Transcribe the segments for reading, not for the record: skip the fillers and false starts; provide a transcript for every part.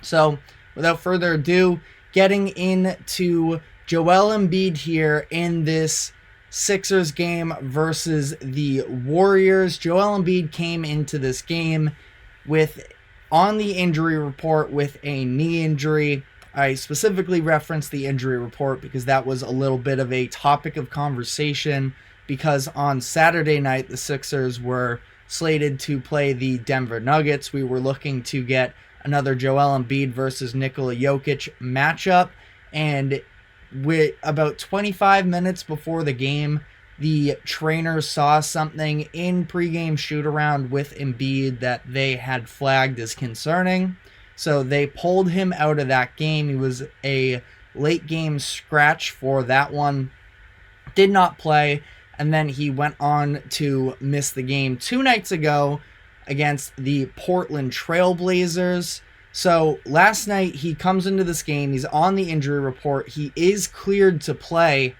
So without further ado, getting into Joel Embiid here in this Sixers game versus the Warriors. Joel Embiid came into this game with, on the injury report, with a knee injury. I specifically referenced the injury report because that was a little bit of a topic of conversation, because on Saturday night the Sixers were slated to play the Denver Nuggets. We were looking to get another Joel Embiid versus Nikola Jokic matchup, and with about 25 minutes before the game, the trainers saw something in pregame shoot-around with Embiid that they had flagged as concerning. So they pulled him out of that game. He was a late game scratch for that one. Did not play, and then he went on to miss the game 2 nights ago against the Portland Trail Blazers. So last night he comes into this game, he's on the injury report, he is cleared to play,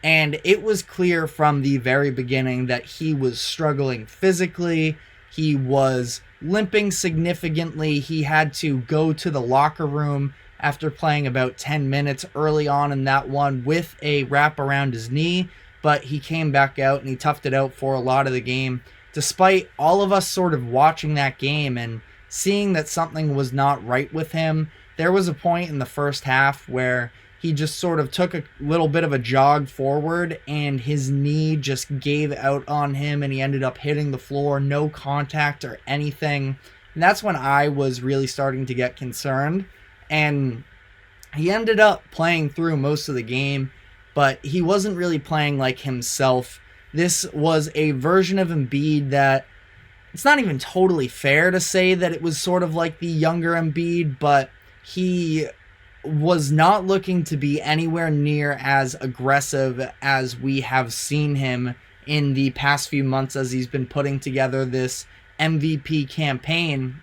and it was clear from the very beginning that he was struggling physically. He was limping significantly. He had to go to the locker room after playing about 10 minutes early on in that one with a wrap around his knee, but he came back out and he toughed it out for a lot of the game, despite all of us sort of watching that game and seeing that something was not right with him. There was a point in the first half where he just sort of took a little bit of a jog forward and his knee just gave out on him and he ended up hitting the floor, no contact or anything. And that's when I was really starting to get concerned. And he ended up playing through most of the game, but he wasn't really playing like himself. This was a version of Embiid that, it's not even totally fair to say that it was sort of like the younger Embiid, but he was not looking to be anywhere near as aggressive as we have seen him in the past few months as he's been putting together this MVP campaign.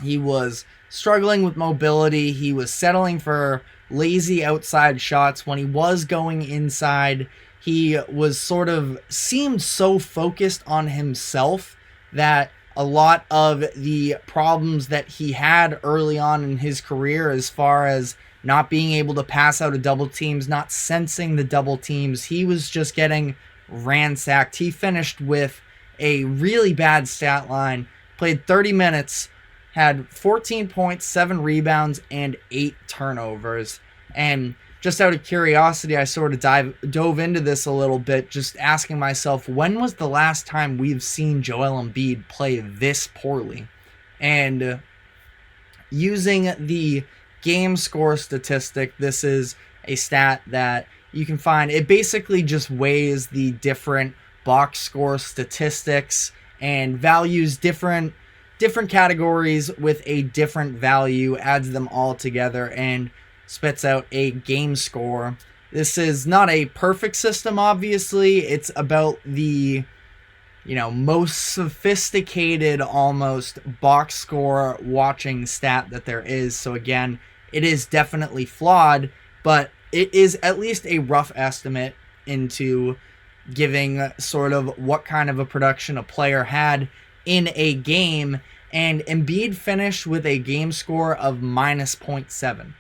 He was struggling with mobility. He was settling for lazy outside shots. When he was going inside, he was sort of seemed so focused on himself that a lot of the problems that he had early on in his career, as far as not being able to pass out of double teams, not sensing the double teams, he was just getting ransacked. He finished with a really bad stat line, played 30 minutes, had 14 points, 7 rebounds, and 8 turnovers. And just out of curiosity, I sort of dove into this a little bit, just asking myself, when was the last time we've seen Joel Embiid play this poorly? And using the game score statistic, this is a stat that you can find. It basically just weighs the different box score statistics and values different categories with a different value, adds them all together, and spits out a game score. This is not a perfect system, obviously. It's about the, most sophisticated almost box score watching stat that there is. So again, it is definitely flawed, but it is at least a rough estimate into giving sort of what kind of a production a player had in a game. And Embiid finished with a game score of minus 0.7.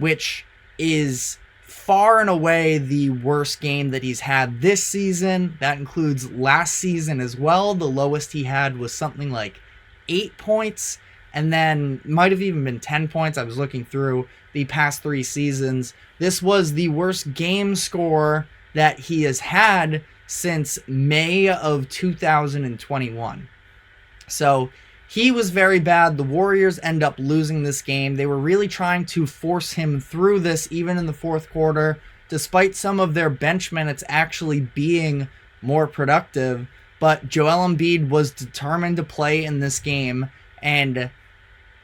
which is far and away the worst game that he's had this season. That includes last season as well. The lowest he had was something like 8 points, and then might have even been 10 points. I was looking through the past 3 seasons. This was the worst game score that he has had since May of 2021. So he was very bad. The Warriors end up losing this game. They were really trying to force him through this even in the fourth quarter, despite some of their bench minutes actually being more productive. But Joel Embiid was determined to play in this game, and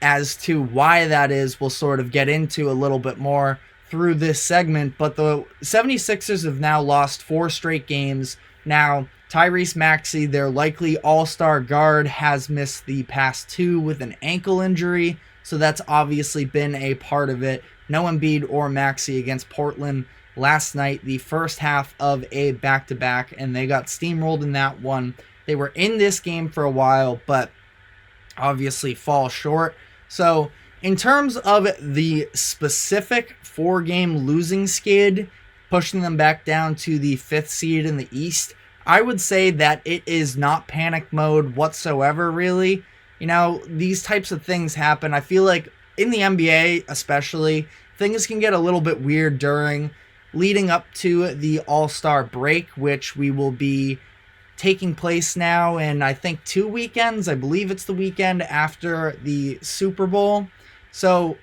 as to why that is, we'll sort of get into a little bit more through this segment. But the 76ers have now lost 4 straight games. Now, Tyrese Maxey, their likely all-star guard, has missed the past 2 with an ankle injury, so that's obviously been a part of it. No Embiid or Maxey against Portland last night, the first half of a back-to-back, and they got steamrolled in that one. They were in this game for a while, but obviously fall short. So in terms of the specific 4-game losing skid, pushing them back down to the 5th seed in the East, I would say that it is not panic mode whatsoever, really. You know, these types of things happen. I feel like in the NBA especially, things can get a little bit weird leading up to the All-Star break, which we will be taking place now in, I think, 2 weekends. I believe it's the weekend after the Super Bowl. So,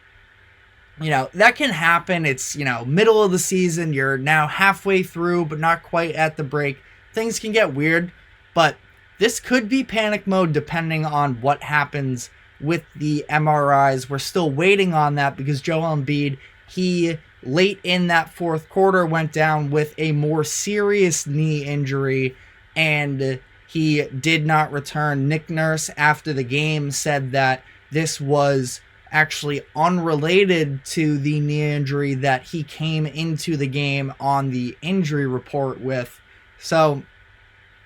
you know, that can happen. It's, you know, middle of the season. You're now halfway through, but not quite at the break. Things can get weird, but this could be panic mode depending on what happens with the MRIs. We're still waiting on that because Joel Embiid, he late in that 4th quarter went down with a more serious knee injury, and he did not return. Nick Nurse, after the game, said that this was actually unrelated to the knee injury that he came into the game on the injury report with. So,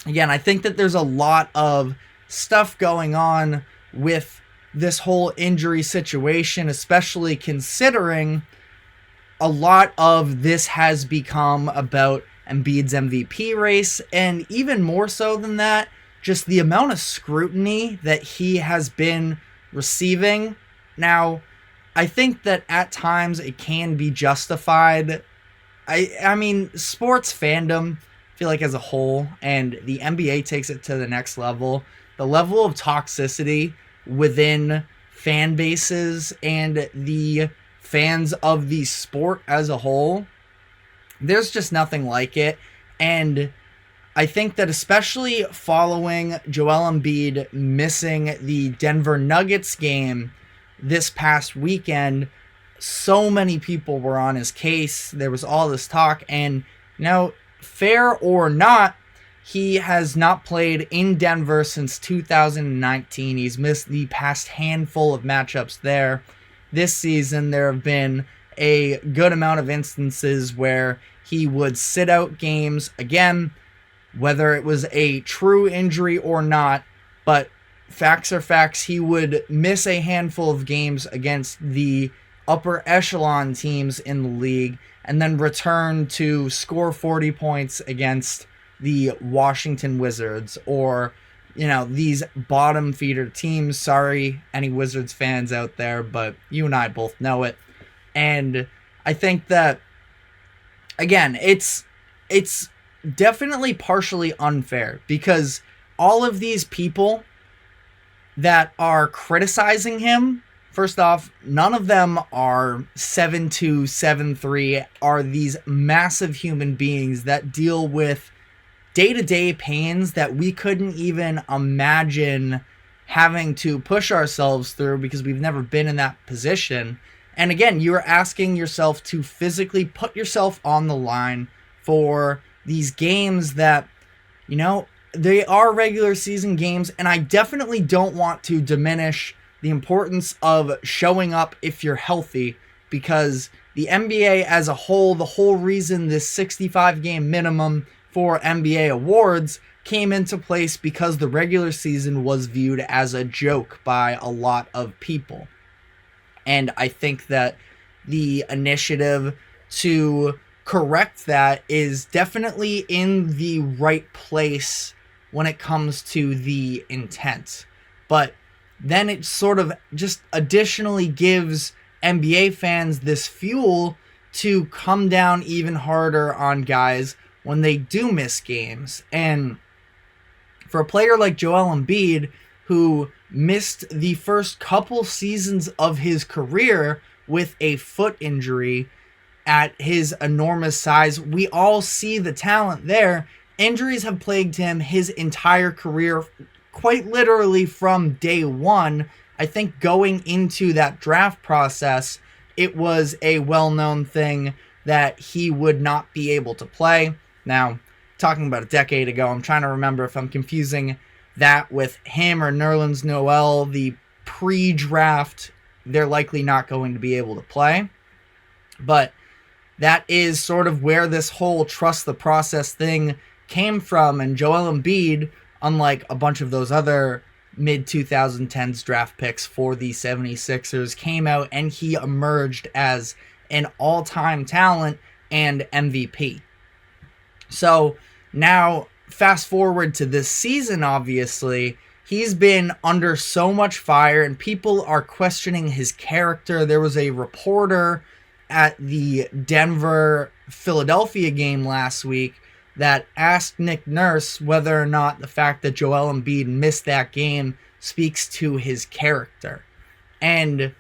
again, I think that there's a lot of stuff going on with this whole injury situation, especially considering a lot of this has become about Embiid's MVP race, and even more so than that, just the amount of scrutiny that he has been receiving. Now, I think that at times it can be justified. I mean, sports fandom, I feel like as a whole, and the NBA takes it to the next level. The level of toxicity within fan bases and the fans of the sport as a whole, there's just nothing like it. And I think that especially following Joel Embiid missing the Denver Nuggets game this past weekend, so many people were on his case. There was all this talk, and now, fair or not, he has not played in Denver since 2019. He's missed the past handful of matchups there. This season, there have been a good amount of instances where he would sit out games, again, whether it was a true injury or not, but facts are facts. He would miss a handful of games against the upper echelon teams in the league and then return to score 40 points against the Washington Wizards, or, you know, these bottom feeder teams. Sorry, any Wizards fans out there, but you and I both know it. And I think that, again, it's definitely partially unfair, because all of these people that are criticizing him, first off, none of them are 7'2", 7'3", are these massive human beings that deal with day-to-day pains that we couldn't even imagine having to push ourselves through because we've never been in that position. And again, you're asking yourself to physically put yourself on the line for these games that, you know, they are regular season games, and I definitely don't want to diminish the importance of showing up if you're healthy, because the NBA as a whole, the whole reason this 65-game minimum for NBA awards came into place because the regular season was viewed as a joke by a lot of people. And I think that the initiative to correct that is definitely in the right place when it comes to the intent. But then it sort of just additionally gives NBA fans this fuel to come down even harder on guys when they do miss games. And for a player like Joel Embiid, who missed the first couple seasons of his career with a foot injury at his enormous size, we all see the talent there. Injuries have plagued him his entire career, quite literally from day one. I think going into that draft process, it was a well-known thing that he would not be able to play. Now, talking about a decade ago, I'm trying to remember if I'm confusing that with him or Nerlens Noel, the pre-draft. They're likely not going to be able to play. But that is sort of where this whole trust the process thing came from. And Joel Embiid, unlike a bunch of those other mid-2010s draft picks for the 76ers, came out and he emerged as an all-time talent and MVP. So now, fast forward to this season, obviously, he's been under so much fire and people are questioning his character. There was a reporter at the Denver-Philadelphia game last week that asked Nick Nurse whether or not the fact that Joel Embiid missed that game speaks to his character. And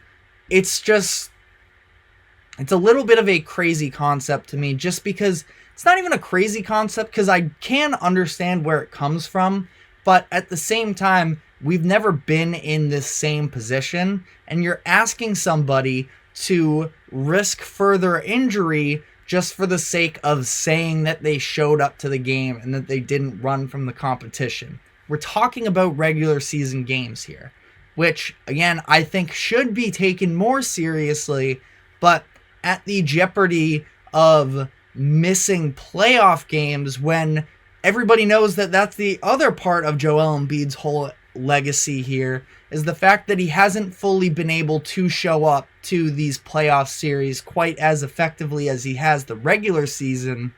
it's a little bit of a crazy concept to me, just because it's not even a crazy concept, because I can understand where it comes from, but at the same time, we've never been in this same position, and you're asking somebody to risk further injury just for the sake of saying that they showed up to the game and that they didn't run from the competition. We're talking about regular season games here, which, again, I think should be taken more seriously, but at the jeopardy of missing playoff games, when everybody knows that that's the other part of Joel Embiid's whole legacy here, is the fact that he hasn't fully been able to show up to these playoff series quite as effectively as he has the regular season.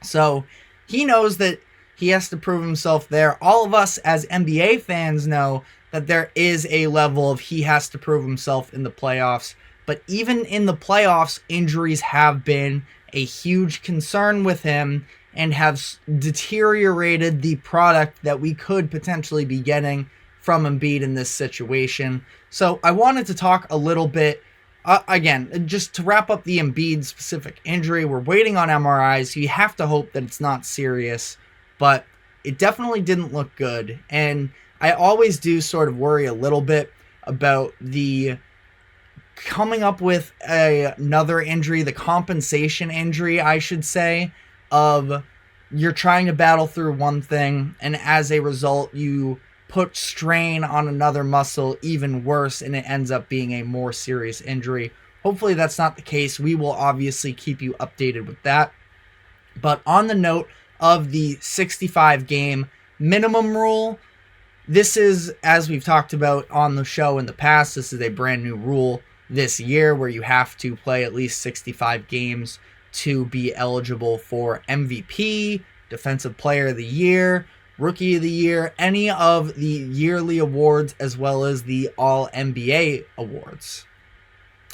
So he knows that he has to prove himself there. All of us as NBA fans know that there is a level of he has to prove himself in the playoffs. But even in the playoffs, injuries have been a huge concern with him and have deteriorated the product that we could potentially be getting from Embiid in this situation. So I wanted to talk a little bit, again, just to wrap up the Embiid specific injury. We're waiting on MRIs. You have to hope that it's not serious, but it definitely didn't look good. And I always do sort of worry a little bit about the coming up with another injury, the compensation injury, I should say, of you're trying to battle through one thing, and as a result, you put strain on another muscle even worse, and it ends up being a more serious injury. Hopefully that's not the case. We will obviously keep you updated with that. But on the note of the 65 game minimum rule, this is, as we've talked about on the show in the past, this is a brand new rule this year where you have to play at least 65 games to be eligible for MVP, Defensive Player of the Year, Rookie of the Year, any of the yearly awards, as well as the All-NBA awards.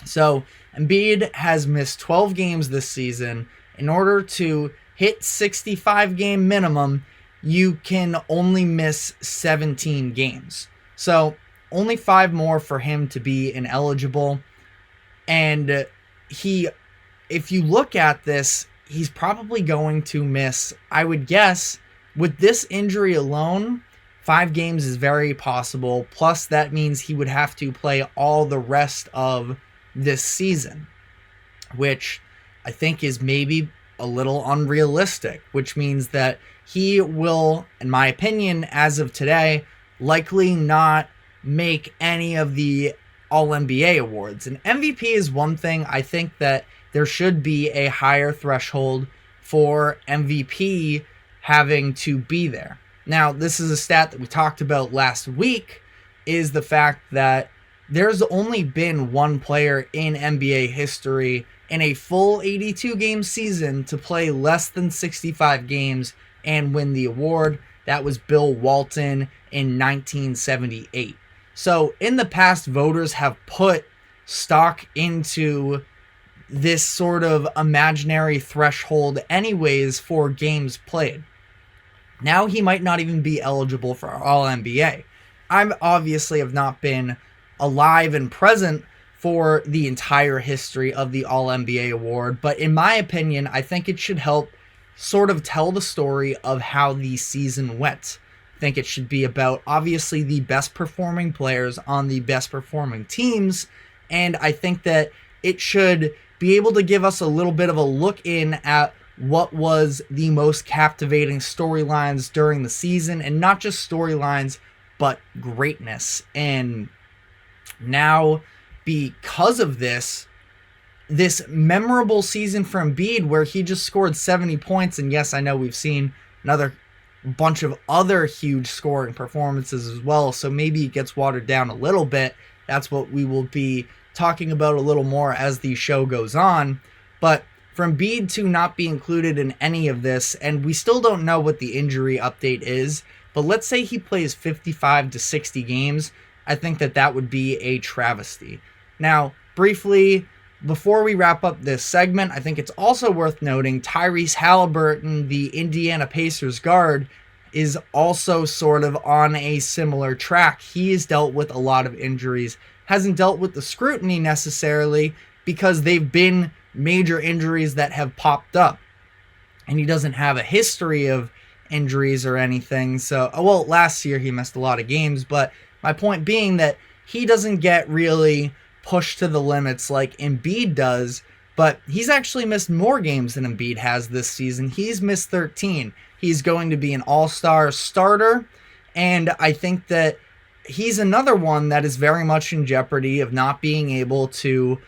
So Embiid has missed 12 games this season. In order to hit 65 game minimum, you can only miss 17 games. So only 5 more for him to be ineligible. And if you look at this, he's probably going to miss, I would guess, with this injury alone, 5 games is very possible. Plus, that means he would have to play all the rest of this season, which I think is maybe a little unrealistic, which means that he will, in my opinion, as of today, likely not make any of the All-NBA awards. And MVP is one thing. I think that there should be a higher threshold for MVP having to be there. Now, this is a stat that we talked about last week, is the fact that there's only been one player in NBA history in a full 82-game season to play less than 65 games and win the award. That was Bill Walton in 1978. So in the past, voters have put stock into this sort of imaginary threshold anyways for games played. Now he might not even be eligible for All-NBA. I obviously have not been alive and present for the entire history of the All-NBA award, but in my opinion, I think it should help sort of tell the story of how the season went. I think it should be about, obviously, the best performing players on the best performing teams, and I think that it should be able to give us a little bit of a look in at what was the most captivating storylines during the season, and not just storylines, but greatness. And now, because of this memorable season for Embiid where he just scored 70 points, and yes, I know we've seen another bunch of other huge scoring performances as well, so maybe it gets watered down a little bit. That's what we will be talking about a little more as the show goes on. But for Embiid to not be included in any of this, and we still don't know what the injury update is, but let's say he plays 55 to 60 games, I think that that would be a travesty. Now, briefly, before we wrap up this segment, I think it's also worth noting Tyrese Halliburton, the Indiana Pacers guard, is also sort of on a similar track. He has dealt with a lot of injuries, hasn't dealt with the scrutiny necessarily because they've been major injuries that have popped up. And he doesn't have a history of injuries or anything. So, well, last year he missed a lot of games, but my point being that he doesn't get really pushed to the limits like Embiid does, but he's actually missed more games than Embiid has this season. He's missed 13. He's going to be an all-star starter, and I think that he's another one that is very much in jeopardy of not being able to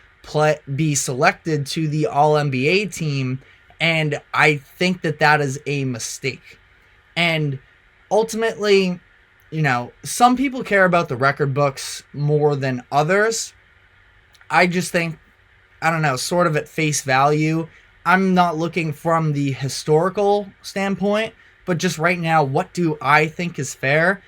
be selected to the All-NBA team, and I think that that is a mistake. And ultimately, you know, some people care about the record books more than others. I just think, I don't know, sort of at face value, I'm not looking from the historical standpoint, but just right now, what do I think is fair?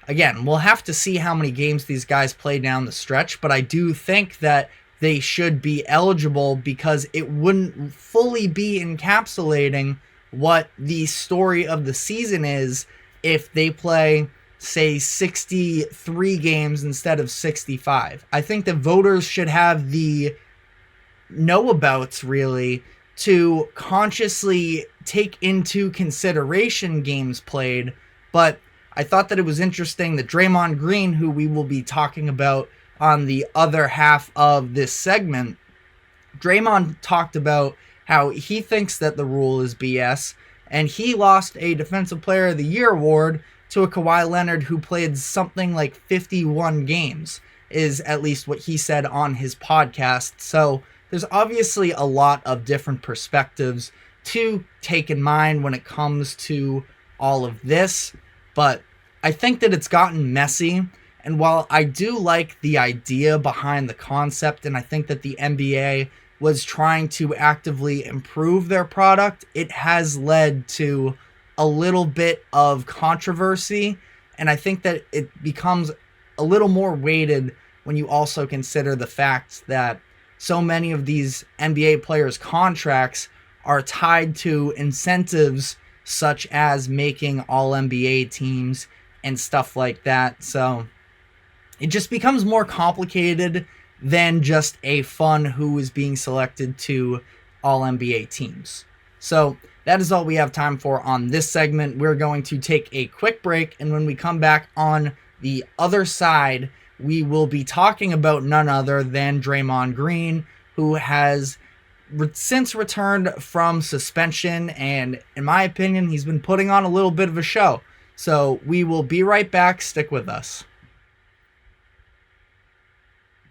Again, we'll have to see how many games these guys play down the stretch, but I do think that they should be eligible because it wouldn't fully be encapsulating what the story of the season is if they play, say, 63 games instead of 65. I think the voters should have the know-abouts, really, to consciously take into consideration games played, but I thought that it was interesting that Draymond Green, who we will be talking about on the other half of this segment, Draymond talked about how he thinks that the rule is BS, and he lost a Defensive Player of the Year award to a Kawhi Leonard who played something like 51 games, is at least what he said on his podcast. So there's obviously a lot of different perspectives to take in mind when it comes to all of this, but I think that it's gotten messy. And while I do like the idea behind the concept, and I think that the NBA was trying to actively improve their product, it has led to a little bit of controversy. And I think that it becomes a little more weighted when you also consider the fact that so many of these NBA players' contracts are tied to incentives such as making all NBA teams and stuff like that. So it just becomes more complicated than just a fun who is being selected to all NBA teams. So that is all we have time for on this segment. We're going to take a quick break, and when we come back on the other side, we will be talking about none other than Draymond Green, who has since returned from suspension, and in my opinion, he's been putting on a little bit of a show. So we will be right back. Stick with us.